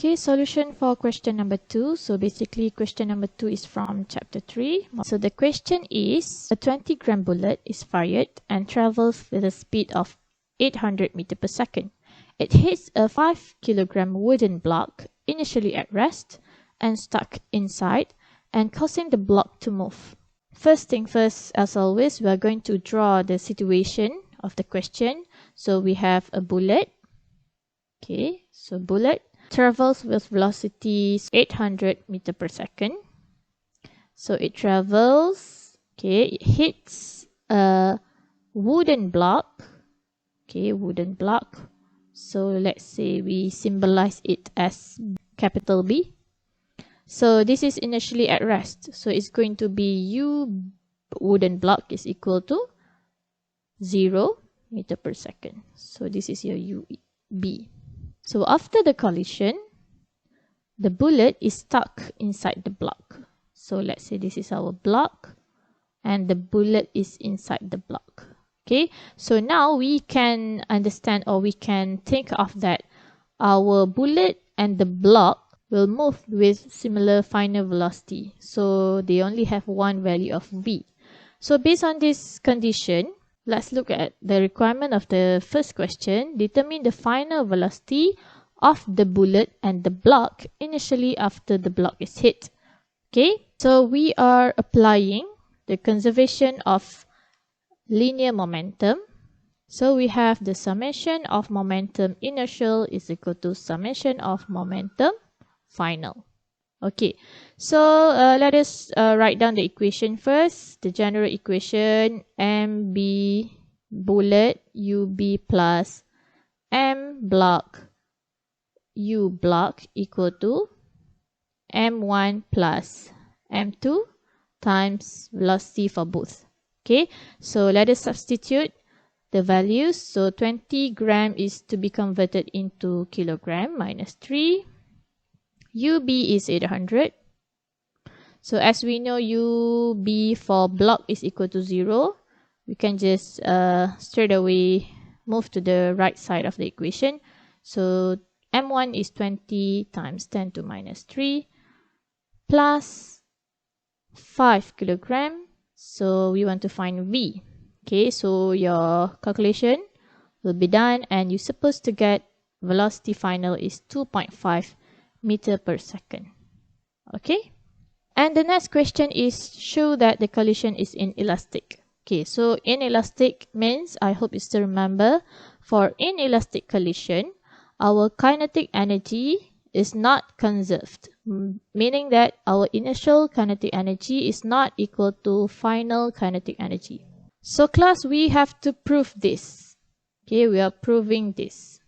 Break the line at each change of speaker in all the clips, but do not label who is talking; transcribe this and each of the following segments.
Okay, solution for question number 2. So basically question number 2 is from chapter 3. So the question is, a 20-gram bullet is fired and travels with a speed of 800 meters per second. It hits a 5-kilogram wooden block initially at rest and stuck inside and causing the block to move. First thing first, as always, we are going to draw the situation of the question. So we have a bullet. Okay, so bullet travels with velocity 800 meters per second. So it travels, okay, it hits a wooden block. Okay, wooden block. So let's say we symbolize it as capital B. So this is initially at rest. So it's going to be U wooden block is equal to 0 meter per second. So this is your UB. So after the collision, the bullet is stuck inside the block. So let's say this is our block and the bullet is inside the block. Okay, so now we can understand, or we can think of that our bullet and the block will move with similar final velocity. So they only have one value of v. So based on this condition, let's look at the requirement of the first question. Determine the final velocity of the bullet and the block initially after the block is hit. Okay, so we are applying the conservation of linear momentum. So we have the summation of momentum initial is equal to summation of momentum final. Okay, so let us write down the equation first. The general equation, mb bullet ub plus m block u block equal to m1 plus m2 times velocity for both. Okay, so let us substitute the values. So 20 gram is to be converted into kilogram minus 3. UB is 800. So as we know, UB for block is equal to 0. We can just straight away move to the right side of the equation. So M1 is 20 times 10 to minus 3 plus 5 kilogram. So we want to find V. Okay, so your calculation will be done and you're supposed to get velocity final is 2.5 meter per second. Okay, and the next question is show that the collision is inelastic. Okay, so inelastic means, I hope you still remember, for inelastic collision, our kinetic energy is not conserved, meaning that our initial kinetic energy is not equal to final kinetic energy. So class, we have to prove this. Okay, we are proving this.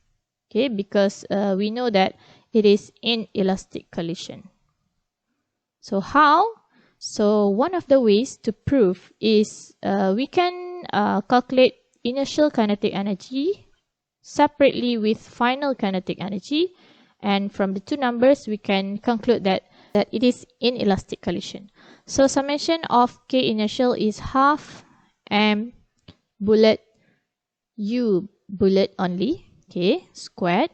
Okay, because we know that it is inelastic collision. So how? So one of the ways to prove is we can calculate initial kinetic energy separately with final kinetic energy, and from the two numbers we can conclude that it is inelastic collision. So summation of K initial is half m bullet u bullet only, okay, squared.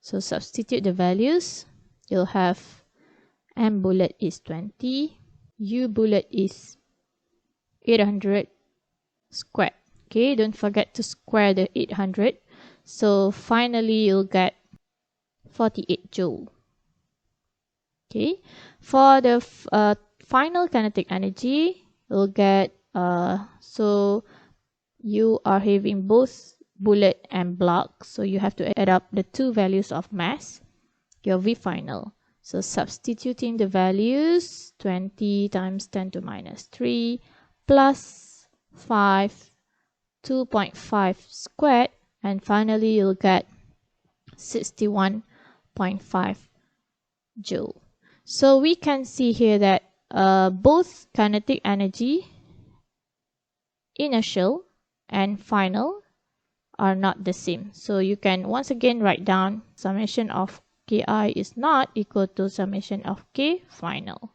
So substitute the values. You'll have m bullet is 20, u bullet is 800 squared. Okay, don't forget to square the 800. So finally you'll get 48 joule. Okay, for the final kinetic energy, you'll get so you are having both bullet and block, so you have to add up the two values of mass, your V final. So substituting the values, 20 times 10 to minus 3 plus 5, 2.5 squared, and finally you'll get 61.5 joule. So we can see here that both kinetic energy, initial and final, are not the same. So you can once again write down summation of Ki is not equal to summation of K final.